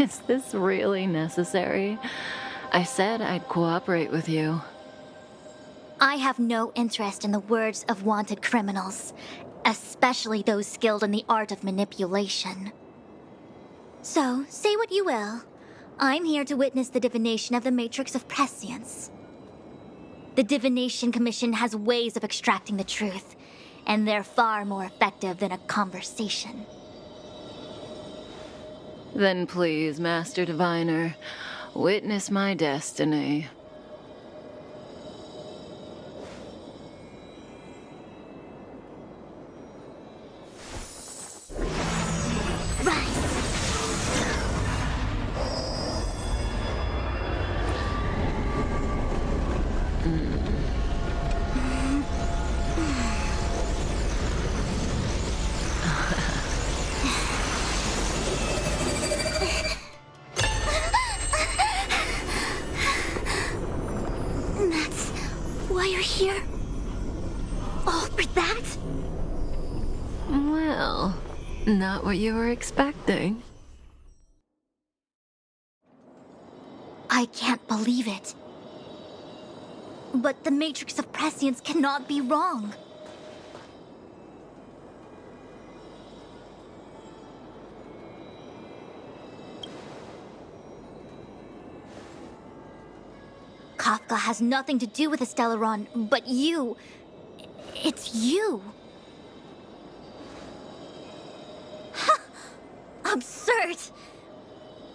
Is this really necessary? I said I'd cooperate with you. I have no interest in the words of wanted criminals, especially those skilled in the art of manipulation. So, say what you will. I'm here to witness the divination of the Matrix of Prescience. The Divination Commission has ways of extracting the truth, and they're far more effective than a conversation. Then please, Master Diviner, witness my destiny. That's why you're here? All for that? Well, not what you were expecting. I can't believe it. But the Matrix of Prescience cannot be wrong. Kafka has nothing to do with the Stellaron, but you... It's you. Ha! Absurd!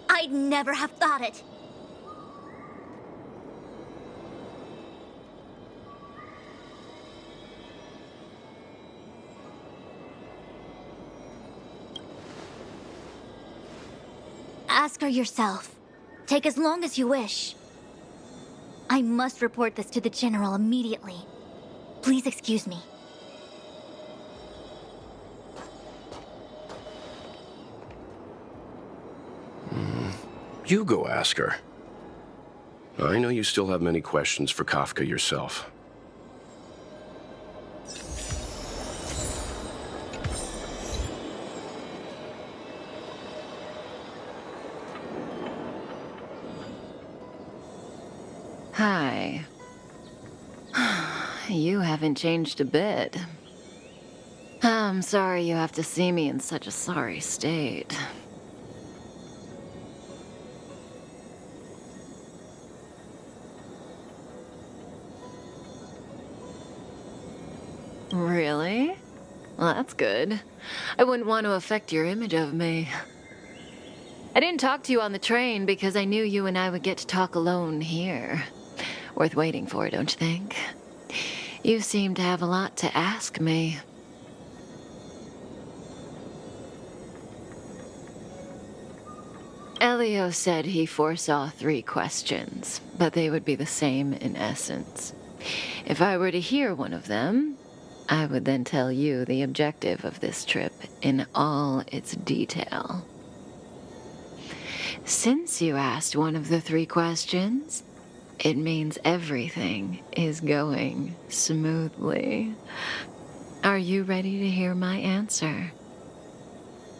I'd never have thought it. Ask her yourself. Take as long as you wish. I must report this to the General immediately. Please excuse me. You go ask her. I know you still have many questions for Kafka yourself. Hi. You haven't changed a bit. I'm sorry you have to see me in such a sorry state. Really? Well, that's good. I wouldn't want to affect your image of me. I didn't talk to you on the train because I knew you and I would get to talk alone here. Worth waiting for, don't you think? You seem to have a lot to ask me. Elio said he foresaw 3 questions, but they would be the same in essence. If I were to hear one of them, I would then tell you the objective of this trip in all its detail. Since you asked one of the 3 questions, it means everything is going smoothly. Are you ready to hear my answer?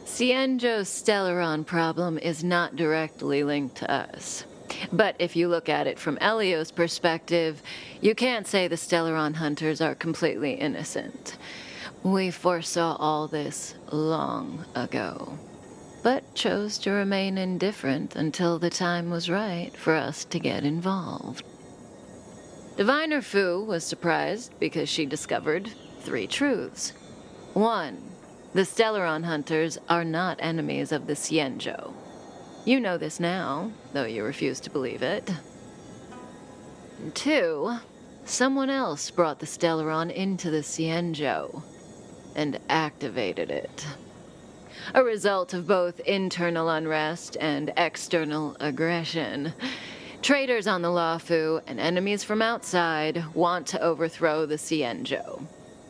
Xianzhou's Stellaron problem is not directly linked to us. But if you look at it from Elio's perspective, you can't say the Stellaron hunters are completely innocent. We foresaw all this long ago, but chose to remain indifferent until the time was right for us to get involved. Diviner Fu was surprised because she discovered 3 truths. 1, the Stellaron hunters are not enemies of the Xianzhou. You know this now, though you refuse to believe it. 2, someone else brought the Stellaron into the Xianzhou and activated it. A result of both internal unrest and external aggression. Traitors on the Luofu and enemies from outside want to overthrow the Xianzhou.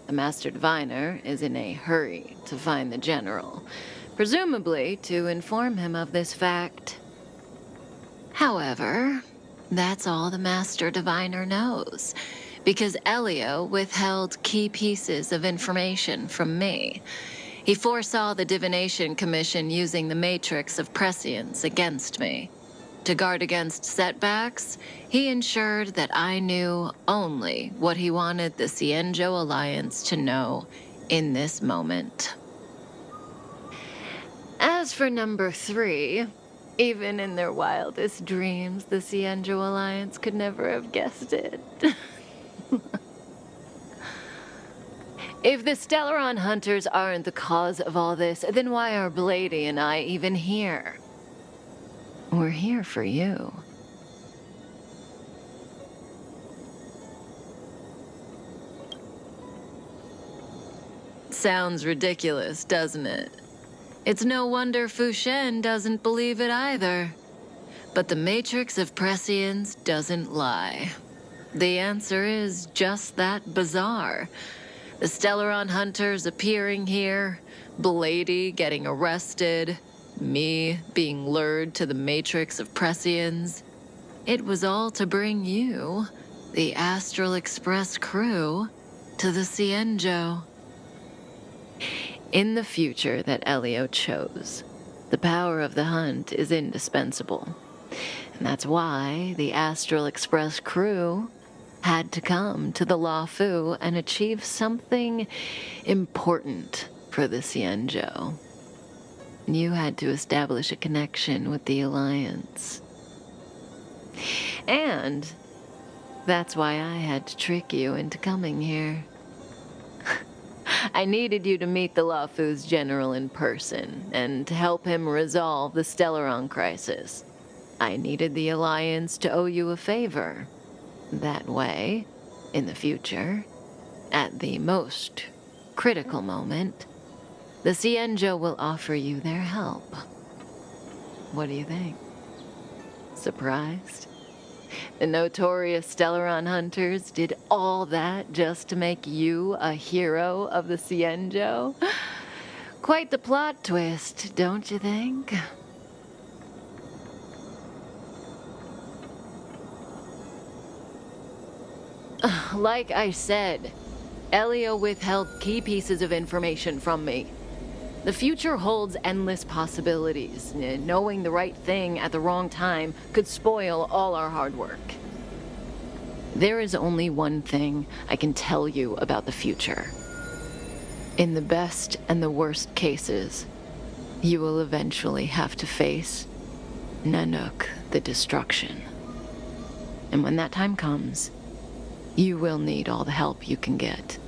The Master Diviner is in a hurry to find the General, presumably to inform him of this fact. However, that's all the Master Diviner knows, because Elio withheld key pieces of information from me. He foresaw the Divination Commission using the Matrix of Prescience against me. To guard against setbacks, he ensured that I knew only what he wanted the Cienjo Alliance to know in this moment. As for number 3, even in their wildest dreams, the Cienjo Alliance could never have guessed it. If the Stellaron Hunters aren't the cause of all this, then why are Blady and I even here? We're here for you. Sounds ridiculous, doesn't it? It's no wonder Fu Shen doesn't believe it either. But the Matrix of Prescience doesn't lie. The answer is just that bizarre. The Stellaron Hunters appearing here, Blady getting arrested, me being lured to the Matrix of Prescience. It was all to bring you, the Astral Express crew, to the Cienjo. In the future that Elio chose, the power of the hunt is indispensable. And that's why the Astral Express crew had to come to the Luofu and achieve something important for the Cienjo. You had to establish a connection with the Alliance. And that's why I had to trick you into coming here. I needed you to meet the Luofu's general in person and to help him resolve the Stellaron crisis. I needed the Alliance to owe you a favor. That way, in the future, at the most critical moment, the Cienjo will offer you their help. What do you think? Surprised? The notorious Stellaron Hunters did all that just to make you a hero of the Cienjo? Quite the plot twist, don't you think? Like I said, Elio withheld key pieces of information from me. The future holds endless possibilities. Knowing the right thing at the wrong time could spoil all our hard work. There is only one thing I can tell you about the future. In the best and the worst cases, you will eventually have to face Nanook the Destruction. And when that time comes, you will need all the help you can get.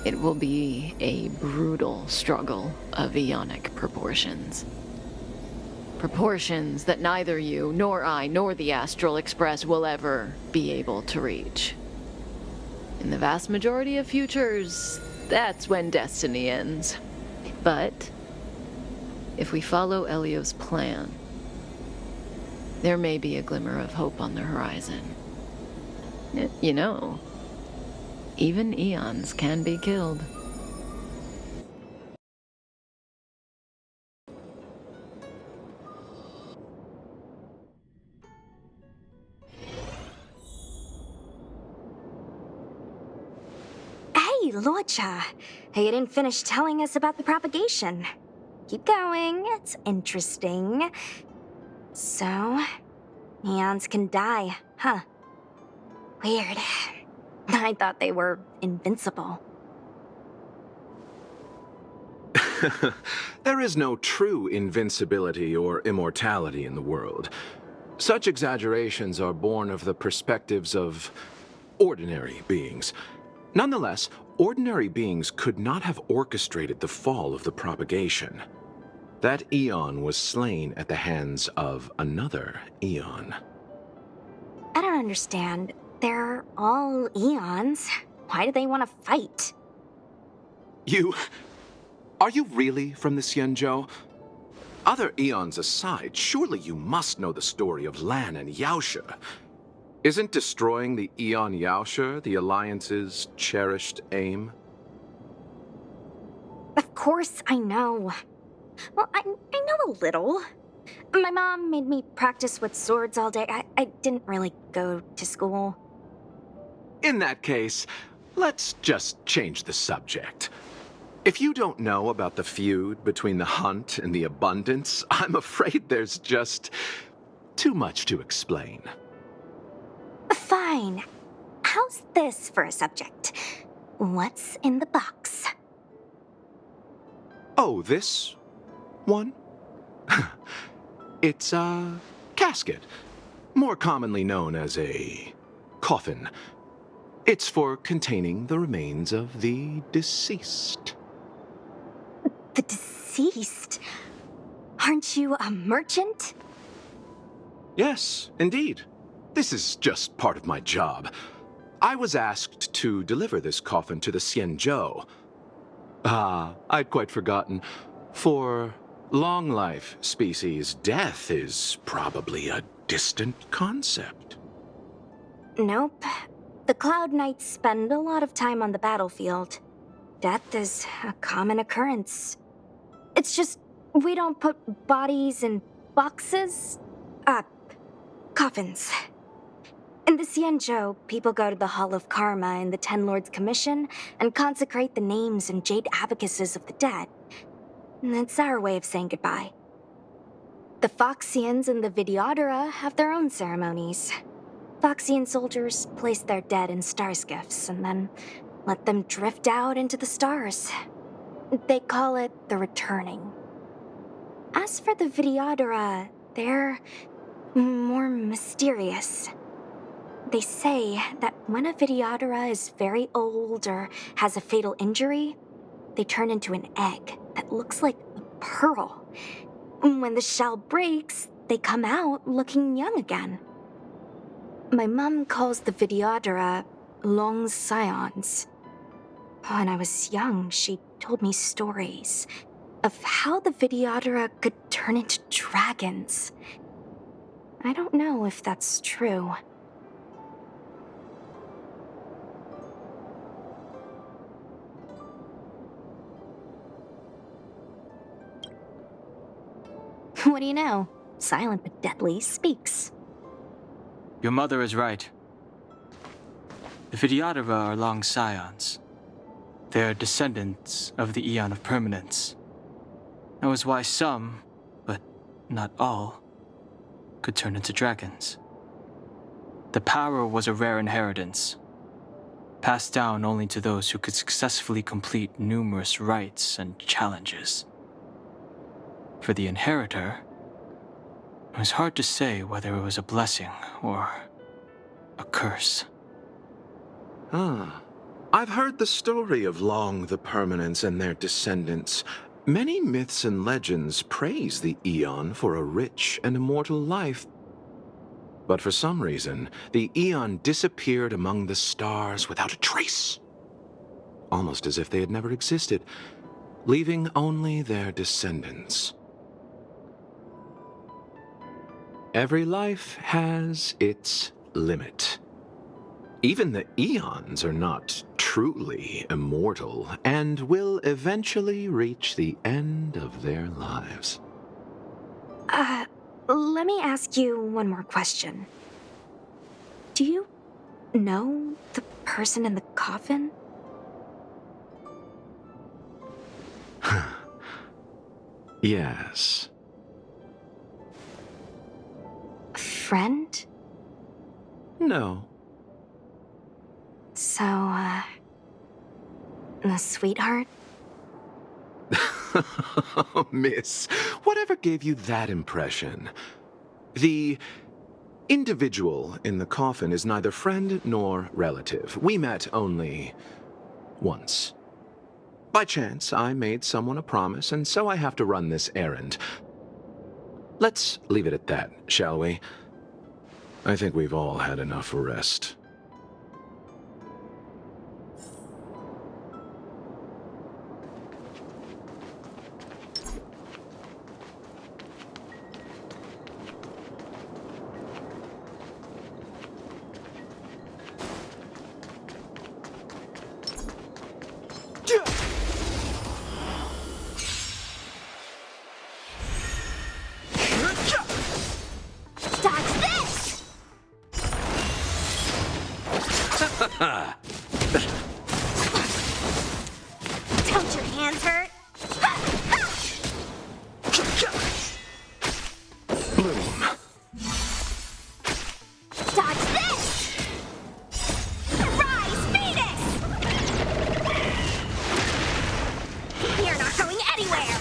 It will be a brutal struggle of Aeonic proportions. Proportions that neither you, nor I, nor the Astral Express will ever be able to reach. In the vast majority of futures, that's when destiny ends. But if we follow Elio's plan, there may be a glimmer of hope on the horizon. You know, even eons can be killed. Hey, Luocha. You didn't finish telling us about the propagation. Keep going, it's interesting. So, eons can die, huh? Weird. I thought they were invincible. There is no true invincibility or immortality in the world. Such exaggerations are born of the perspectives of ordinary beings. Nonetheless, ordinary beings could not have orchestrated the fall of the propagation. That eon was slain at the hands of another eon. I don't understand. They're all eons. Why do they want to fight? Are you really from the Cienjo? Other eons aside, surely you must know the story of Lan and Yaoshe. Isn't destroying the Eon Yaoshe the Alliance's cherished aim? Of course I know. Well, I know a little. My mom made me practice with swords all day. I didn't really go to school. In that case, let's just change the subject. If you don't know about the feud between the Hunt and the Abundance, I'm afraid there's just too much to explain. Fine. How's this for a subject? What's in the box? Oh, this one? It's a casket, more commonly known as a coffin. It's for containing the remains of the deceased. The deceased? Aren't you a merchant? Yes, indeed. This is just part of my job. I was asked to deliver this coffin to the Xianzhou. I'd quite forgotten. For long life species, death is probably a distant concept. Nope. The Cloud Knights spend a lot of time on the battlefield. Death is a common occurrence. It's just, we don't put bodies in boxes. Coffins. In the Xianzhou, people go to the Hall of Karma in the Ten Lords Commission and consecrate the names and jade abacuses of the dead. It's our way of saying goodbye. The Foxians and the Vidyadhara have their own ceremonies. Foxian soldiers place their dead in star skiffs and then let them drift out into the stars. They call it the returning. As for the Vidyadhara, they're more mysterious. They say that when a Vidyadhara is very old or has a fatal injury, they turn into an egg that looks like a pearl. When the shell breaks, they come out looking young again. My mom calls the Vidyadhara long scions. When I was young, she told me stories of how the Vidyadhara could turn into dragons. I don't know if that's true. What do you know? Silent but deadly speaks. Your mother is right. The Vidyadhara are long scions. They are descendants of the Aeon of Permanence. That was why some, but not all, could turn into dragons. The power was a rare inheritance, passed down only to those who could successfully complete numerous rites and challenges. For the inheritor, it was hard to say whether it was a blessing or a curse. I've heard the story of Long the Permanence and their descendants. Many myths and legends praise the Aeon for a rich and immortal life. But for some reason, the Aeon disappeared among the stars without a trace. Almost as if they had never existed, leaving only their descendants. Every life has its limit. Even the Aeons are not truly immortal and will eventually reach the end of their lives. Let me ask you one more question. Do you know the person in the coffin? Yes. A friend? No. So, a sweetheart? Miss, whatever gave you that impression? The individual in the coffin is neither friend nor relative. We met only once. By chance, I made someone a promise, and so I have to run this errand. Let's leave it at that, shall we? I think we've all had enough rest. Dodge this! Don't your hands room. Dodge this! Rise, Venus! You're not going anywhere!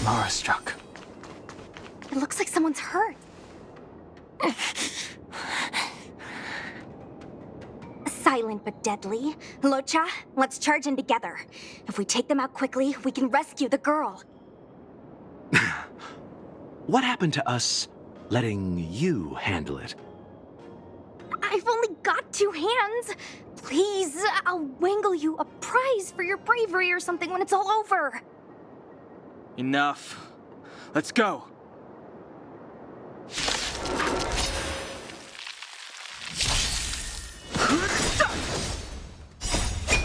Mara struck. It looks like someone's hurt. Silent but deadly. Locha, let's charge in together. If we take them out quickly, we can rescue the girl. What happened to us letting you handle it? I've only got 2 hands. Please, I'll wangle you a prize for your bravery or something when it's all over. Enough. Let's go.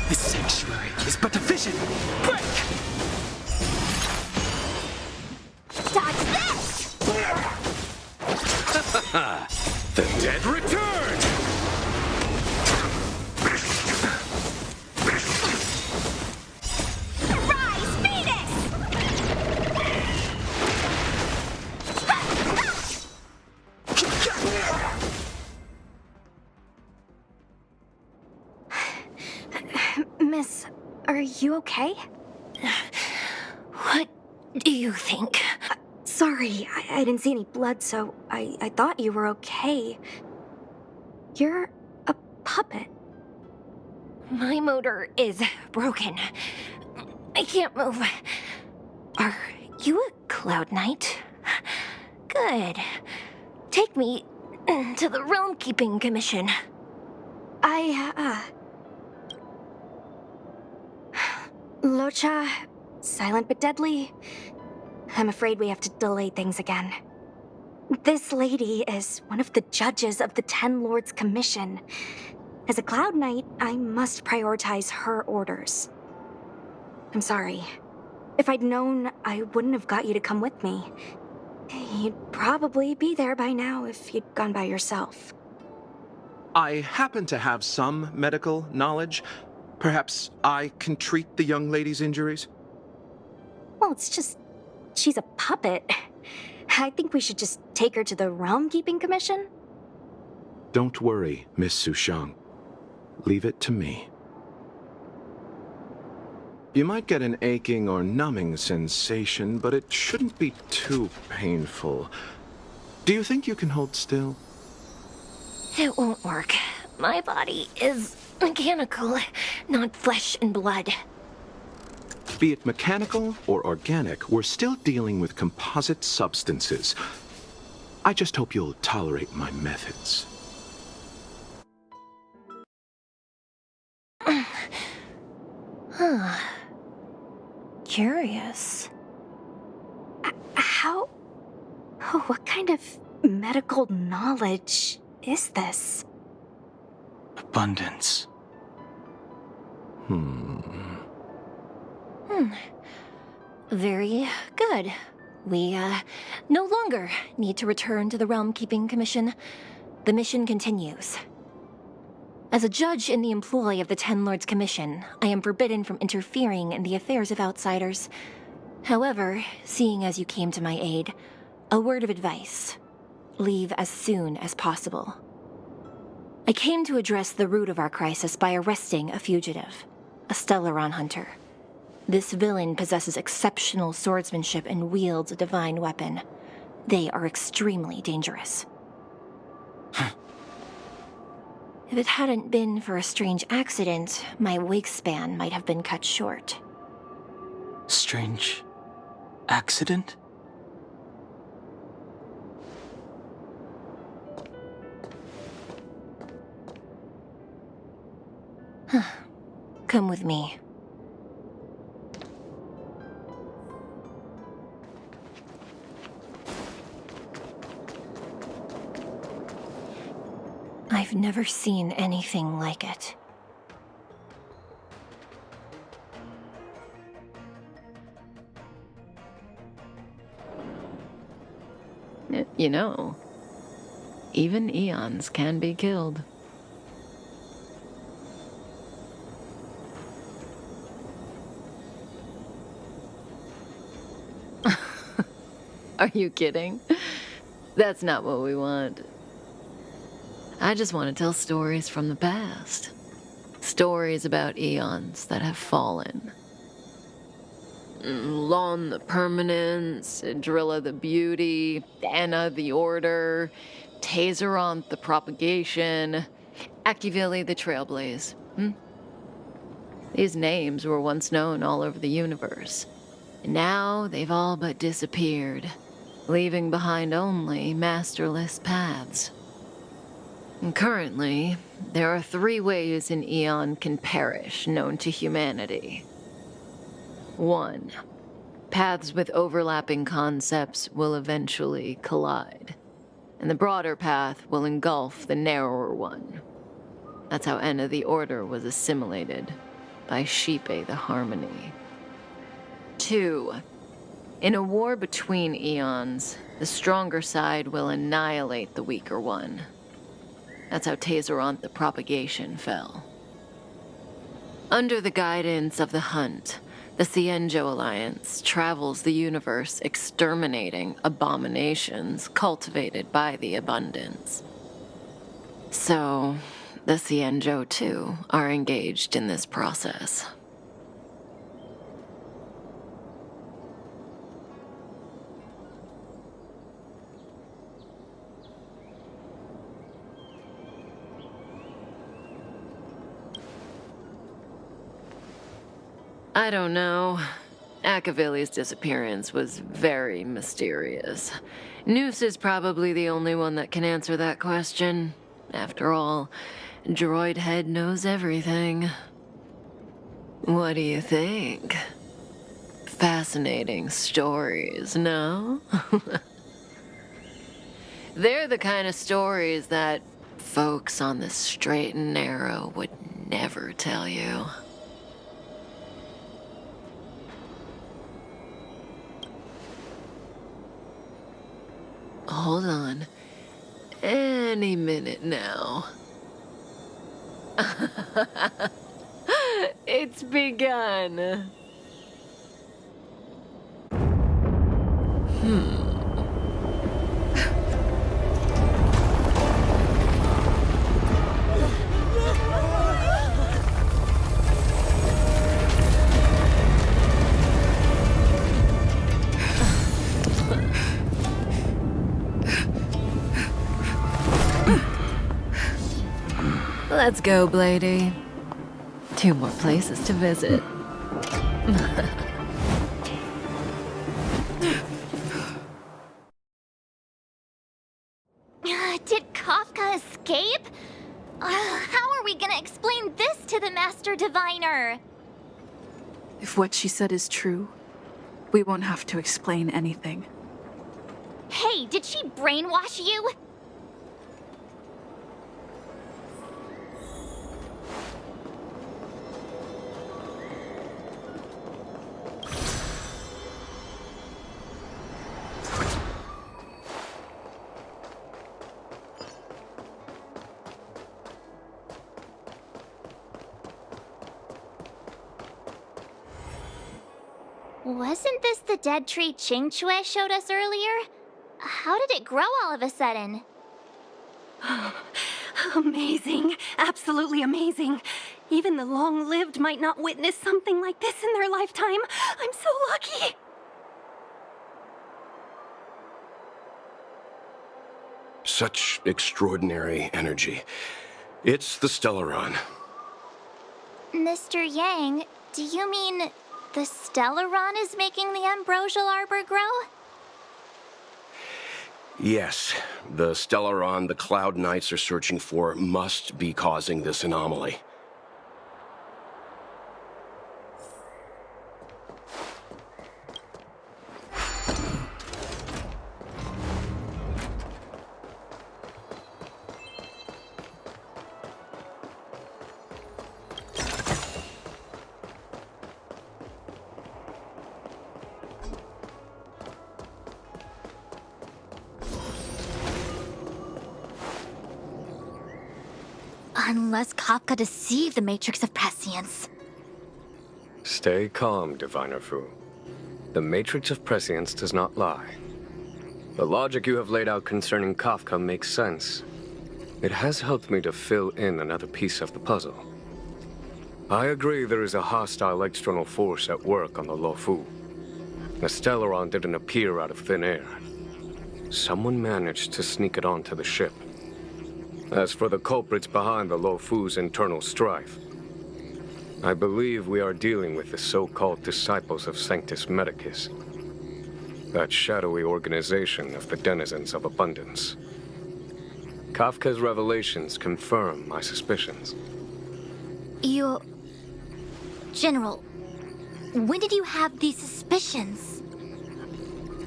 This sanctuary is but a vision. Break! Dodge this! The dead return! Rise, Venus! Miss, are you okay? What do you think? Sorry, I didn't see any blood, so I thought you were okay. You're a puppet. My motor is broken. I can't move. Are you a Cloud Knight? Good. Take me to the Realm Keeping Commission. Locha, silent but deadly. I'm afraid we have to delay things again. This lady is one of the judges of the Ten Lords Commission. As a Cloud Knight, I must prioritize her orders. I'm sorry. If I'd known, I wouldn't have got you to come with me. You'd probably be there by now if you'd gone by yourself. I happen to have some medical knowledge. Perhaps I can treat the young lady's injuries? Well, it's just... she's a puppet. I think we should just take her to the Realm Keeping Commission. Don't worry, Miss Sushang. Leave it to me. You might get an aching or numbing sensation, but it shouldn't be too painful. Do you think you can hold still? It won't work. My body is mechanical, not flesh and blood. Be it mechanical or organic, we're still dealing with composite substances. I just hope you'll tolerate my methods. Huh. Curious. How... oh, what kind of medical knowledge is this? Abundance. Very good. We, no longer need to return to the Realm Keeping Commission. The mission continues. As a judge in the employ of the Ten Lords Commission, I am forbidden from interfering in the affairs of outsiders. However, seeing as you came to my aid, a word of advice. Leave as soon as possible. I came to address the root of our crisis by arresting a fugitive, a Stellaron hunter. This villain possesses exceptional swordsmanship and wields a divine weapon. They are extremely dangerous. If it hadn't been for a strange accident, my wingspan might have been cut short. Strange accident? Come with me. I've never seen anything like it. You know, even eons can be killed. Are you kidding? That's not what we want. I just want to tell stories from the past. Stories about eons that have fallen. Lon the Permanence, Drilla the Beauty, Anna the Order, Tazeronth the Propagation, Akivili the Trailblaze. These names were once known all over the universe. And now they've all but disappeared, leaving behind only masterless paths. And currently, there are 3 ways an eon can perish known to humanity. 1. Paths with overlapping concepts will eventually collide, and the broader path will engulf the narrower one. That's how Enna the Order was assimilated by Xipe the Harmony. 2. In a war between eons, the stronger side will annihilate the weaker one. That's how Tazeronth the Propagation fell. Under the guidance of the Hunt, the Cienjo Alliance travels the universe exterminating abominations cultivated by the Abundance. So, the Cienjo, too, are engaged in this process. I don't know. Akavili's disappearance was very mysterious. Noose is probably the only one that can answer that question. After all, Droid Head knows everything. What do you think? Fascinating stories, no? They're the kind of stories that folks on the straight and narrow would never tell you. Hold on. Any minute now. It's begun. Let's go, Blady. 2 more places to visit. Did Kafka escape? How are we gonna explain this to the Master Diviner? If what she said is true, we won't have to explain anything. Hey, did she brainwash you? Wasn't this the dead tree Qingque showed us earlier? How did it grow all of a sudden? Amazing. Absolutely amazing. Even the long-lived might not witness something like this in their lifetime. I'm so lucky. Such extraordinary energy. It's the Stellaron. Mr. Yang, do you mean the Stellaron is making the ambrosial arbor grow? Yes, the Stellaron the Cloud Knights are searching for must be causing this anomaly. Unless Kafka deceived the Matrix of Prescience. Stay calm, Diviner Fu. The Matrix of Prescience does not lie. The logic you have laid out concerning Kafka makes sense. It has helped me to fill in another piece of the puzzle. I agree there is a hostile external force at work on the Luofu. The Stellaron didn't appear out of thin air. Someone managed to sneak it onto the ship. As for the culprits behind the Luofu's internal strife, I believe we are dealing with the so-called Disciples of Sanctus Medicus. That shadowy organization of the denizens of abundance. Kafka's revelations confirm my suspicions. General, when did you have these suspicions?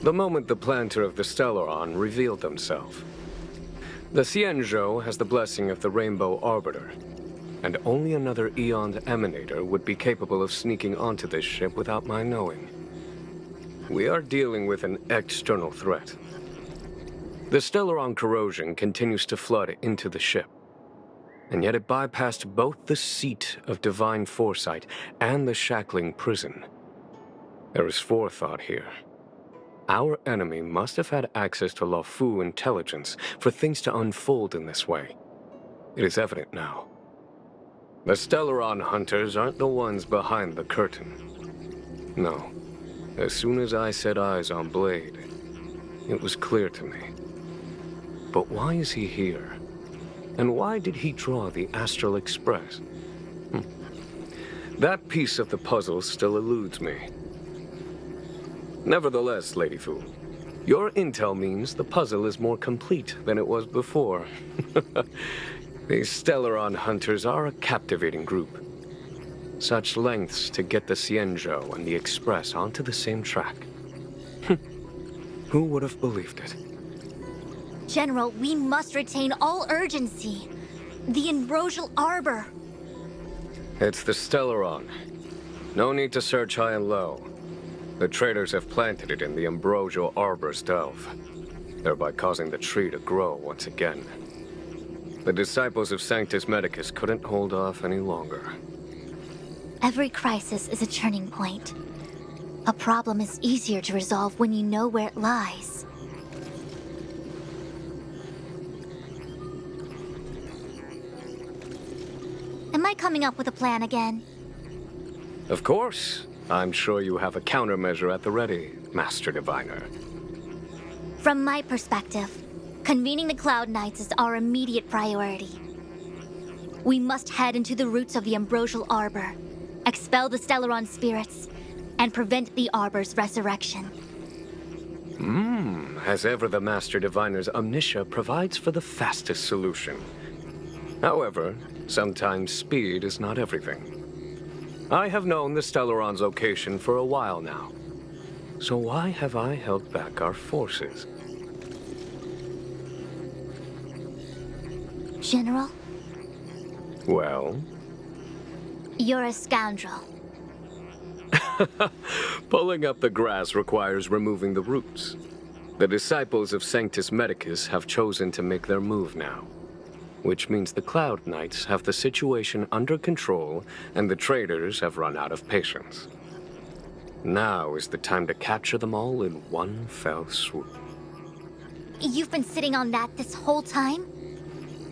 The moment the planter of the Stellaron revealed himself. The Xianzhou has the blessing of the Rainbow Arbiter, and only another Aeon's Emanator would be capable of sneaking onto this ship without my knowing. We are dealing with an external threat. The Stellaron corrosion continues to flood into the ship, and yet it bypassed both the seat of divine foresight and the shackling prison. There is forethought here. Our enemy must have had access to Luofu intelligence for things to unfold in this way. It is evident now. The Stellaron hunters aren't the ones behind the curtain. No. As soon as I set eyes on Blade, it was clear to me. But why is he here? And why did he draw the Astral Express? That piece of the puzzle still eludes me. Nevertheless, Lady Fu, your intel means the puzzle is more complete than it was before. These Stellaron hunters are a captivating group. Such lengths to get the Xianzhou and the Express onto the same track. Who would have believed it? General, we must retain all urgency. The Ambrosial Arbor. It's the Stellaron. No need to search high and low. The traders have planted it in the Ambrosial Arbor's delve, thereby causing the tree to grow once again. The disciples of Sanctus Medicus couldn't hold off any longer. Every crisis is a turning point. A problem is easier to resolve when you know where it lies. Am I coming up with a plan again? Of course. I'm sure you have a countermeasure at the ready, Master Diviner. From my perspective, convening the Cloud Knights is our immediate priority. We must head into the roots of the Ambrosial Arbor, expel the Stellaron spirits, and prevent the Arbor's resurrection. As ever, the Master Diviner's omniscia provides for the fastest solution. However, sometimes speed is not everything. I have known the Stellaron's location for a while now. So why have I held back our forces? General, Well? you're a scoundrel. Pulling up the grass requires removing the roots. The disciples of Sanctus Medicus have chosen to make their move now, which means the Cloud Knights have the situation under control and the traders have run out of patience. Now is the time to capture them all in one fell swoop. You've been sitting on that this whole time?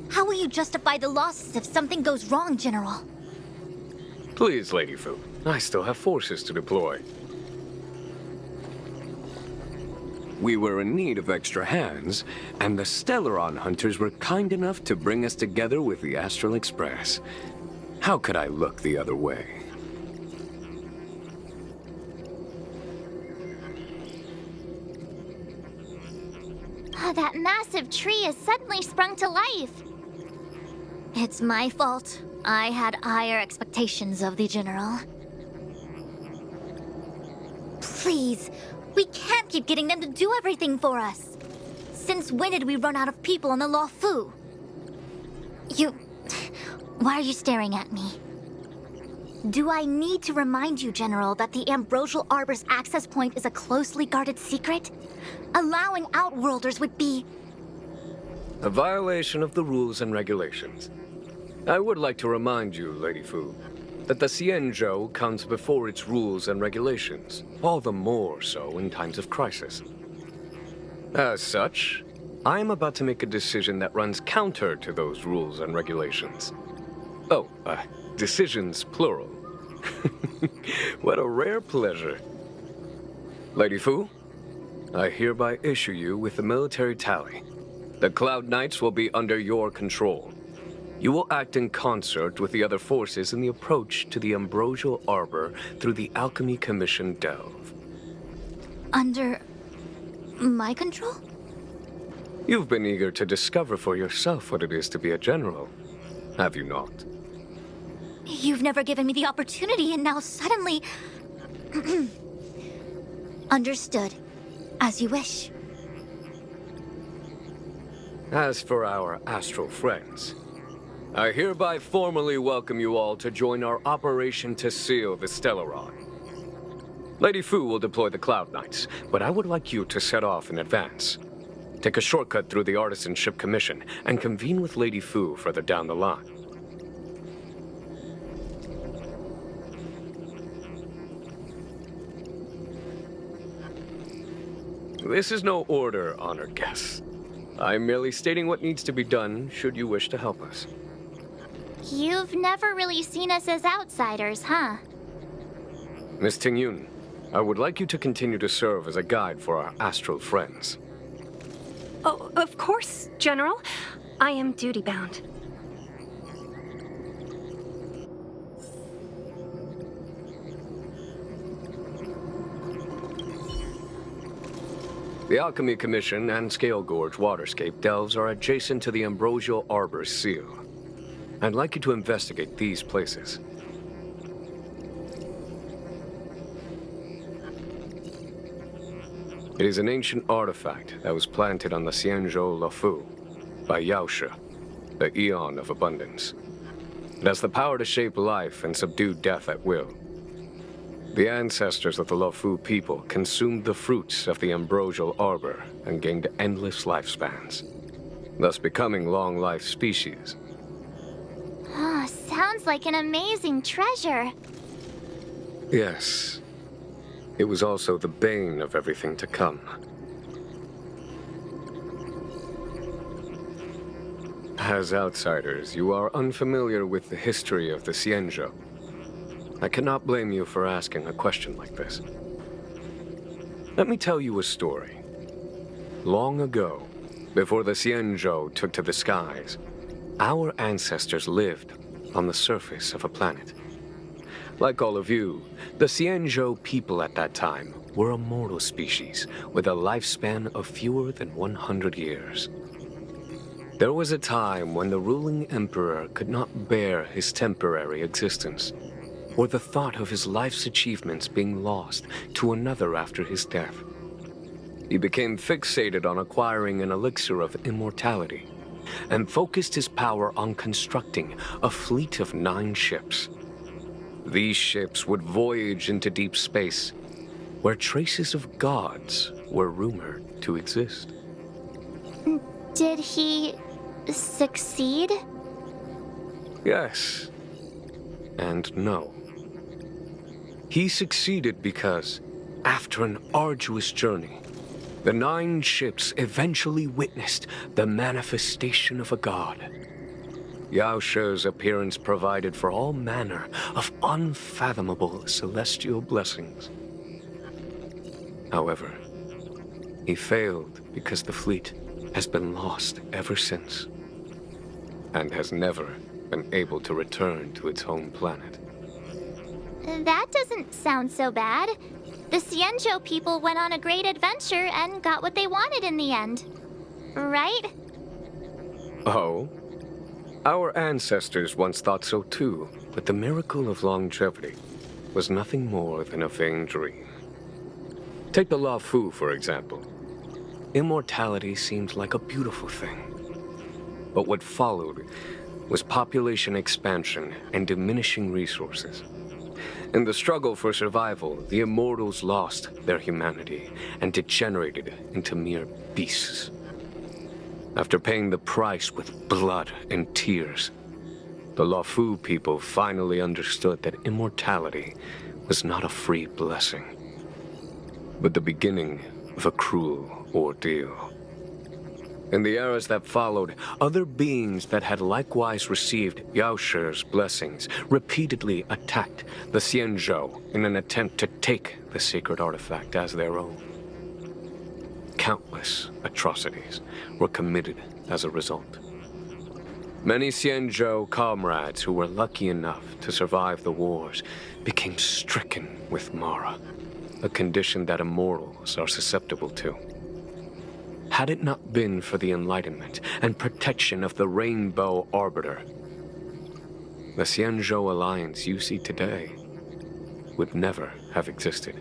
How will you justify the losses if something goes wrong, General? Please, Lady Fu, I still have forces to deploy. We were in need of extra hands, and the Stellaron hunters were kind enough to bring us together with the Astral Express. How could I look the other way? That massive tree has suddenly sprung to life. It's my fault. I had higher expectations of the General. Please, we can't keep getting them to do everything for us. Since when did we run out of people on the Luofu? Why are you staring at me? Do I need to remind you, General, that the Ambrosial Arbor's access point is a closely guarded secret? Allowing Outworlders would be... A violation of the rules and regulations. I would like to remind you, Lady Fu, that the Xianzhou comes before its rules and regulations, all the more so in times of crisis. As such, I am about to make a decision that runs counter to those rules and regulations. Oh, decisions plural. What a rare pleasure. Lady Fu, I hereby issue you with the military tally. The Cloud Knights will be under your control. You will act in concert with the other forces in the approach to the Ambrosial Arbor through the Alchemy Commission Delve. Under my control? You've been eager to discover for yourself what it is to be a general, have you not? You've never given me the opportunity, and now suddenly... Understood. As you wish. As for our astral friends, I hereby formally welcome you all to join our operation to seal the Stellaron. Lady Fu will deploy the Cloud Knights, but I would like you to set off in advance. Take a shortcut through the Artisanship Commission and convene with Lady Fu further down the line. This is no order, honored guests. I'm merely stating what needs to be done should you wish to help us. You've never really seen us as outsiders, huh? Miss Tingyun, I would like you to continue to serve as a guide for our astral friends. Oh, of course, General. I am duty-bound. The Alchemy Commission and Scale Gorge Waterscape delves are adjacent to the Ambrosial Arbor seal. I'd like you to investigate these places. It is an ancient artifact that was planted on the Xianzhou Luofu by Yaoshe, the Eon of Abundance. It has the power to shape life and subdue death at will. The ancestors of the Luofu people consumed the fruits of the Ambrosial Arbor and gained endless lifespans, thus becoming long-life species. Ah, sounds like an amazing treasure. Yes. It was also the bane of everything to come. As outsiders, you are unfamiliar with the history of the Xianzhou. I cannot blame you for asking a question like this. Let me tell you a story. Long ago, before the Xianzhou took to the skies, our ancestors lived on the surface of a planet. Like all of you, the Xianzhou people at that time were a mortal species with a lifespan of fewer than 100 years. There was a time when the ruling emperor could not bear his temporary existence, or the thought of his life's achievements being lost to another after his death. He became fixated on acquiring an elixir of immortality, and focused his power on constructing a fleet of 9 ships. These ships would voyage into deep space, where traces of gods were rumored to exist. Did he succeed? Yes, and no. He succeeded because, after an arduous journey, the 9 ships eventually witnessed the manifestation of a god. Yaoshe's appearance provided for all manner of unfathomable celestial blessings. However, he failed because the fleet has been lost ever since, and has never been able to return to its home planet. That doesn't sound so bad. The Xianzhou people went on a great adventure and got what they wanted in the end. Right? Oh? Our ancestors once thought so too, but the miracle of longevity was nothing more than a vain dream. Take the Luofu, for example. Immortality seemed like a beautiful thing. But what followed was population expansion and diminishing resources. In the struggle for survival, the immortals lost their humanity and degenerated into mere beasts. After paying the price with blood and tears, the the Luofu people finally understood that immortality was not a free blessing, but the beginning of a cruel ordeal. In the eras that followed, other beings that had likewise received Yao Shi's blessings repeatedly attacked the Xianzhou in an attempt to take the sacred artifact as their own. Countless atrocities were committed as a result. Many Xianzhou comrades who were lucky enough to survive the wars became stricken with Mara, a condition that immortals are susceptible to. Had it not been for the enlightenment and protection of the Rainbow Arbiter, the Xianzhou Alliance you see today would never have existed.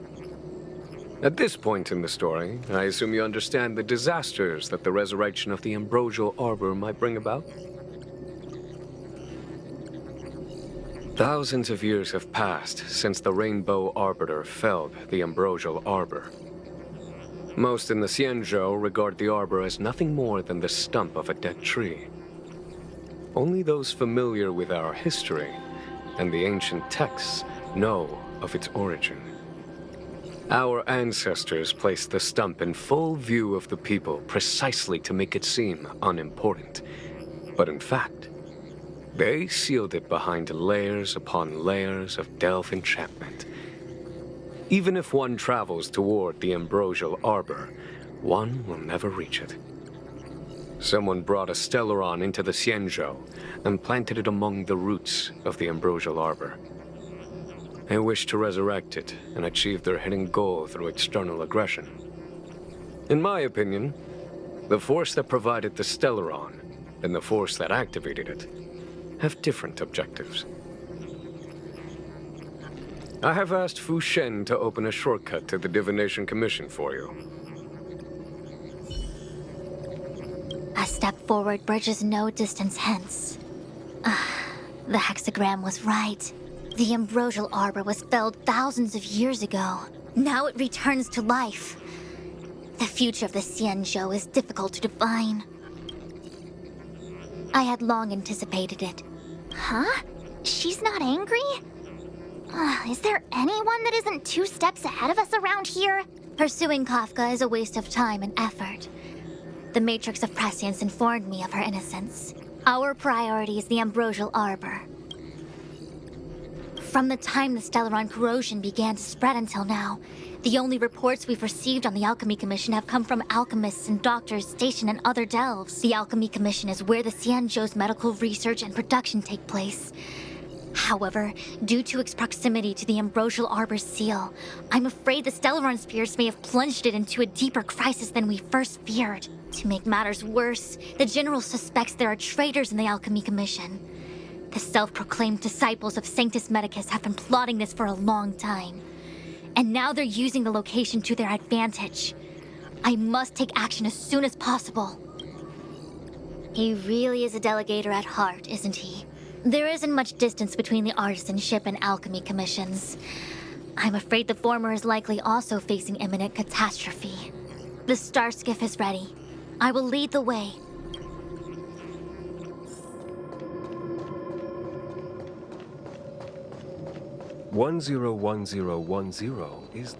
At this point in the story, I assume you understand the disasters that the resurrection of the Ambrosial Arbor might bring about? Thousands of years have passed since the Rainbow Arbiter felled the Ambrosial Arbor. Most in the Xianzhou regard the arbor as nothing more than the stump of a dead tree. Only those familiar with our history and the ancient texts know of its origin. Our ancestors placed the stump in full view of the people precisely to make it seem unimportant. But in fact, they sealed it behind layers upon layers of delve enchantment. Even if one travels toward the Ambrosial Arbor, one will never reach it. Someone brought a Stellaron into the Xianzhou and planted it among the roots of the Ambrosial Arbor. They wish to resurrect it and achieve their hidden goal through external aggression. In my opinion, the force that provided the Stellaron and the force that activated it have different objectives. I have asked Fu Shen to open a shortcut to the Divination Commission for you. A step forward bridges no distance hence. The hexagram was right. The Ambrosial Arbor was felled thousands of years ago. Now it returns to life. The future of the Xianzhou is difficult to define. I had long anticipated it. Huh? She's not angry? Is there anyone that isn't 2 steps ahead of us around here? Pursuing Kafka is a waste of time and effort. The Matrix of Prescience informed me of her innocence. Our priority is the Ambrosial Arbor. From the time the Stellaron corrosion began to spread until now, the only reports we've received on the Alchemy Commission have come from alchemists and doctors stationed in other delves. The Alchemy Commission is where the Xianzhou's medical research and production take place. However, due to its proximity to the Ambrosial Arbor's seal, I'm afraid the Stellaron spirits may have plunged it into a deeper crisis than we first feared. To make matters worse, the General suspects there are traitors in the Alchemy Commission. The self-proclaimed disciples of Sanctus Medicus have been plotting this for a long time. And now they're using the location to their advantage. I must take action as soon as possible. He really is a delegator at heart, isn't he? There isn't much distance between the artisanship and alchemy commissions. I'm afraid the former is likely also facing imminent catastrophe. The star skiff is ready. I will lead the way. "101010 is the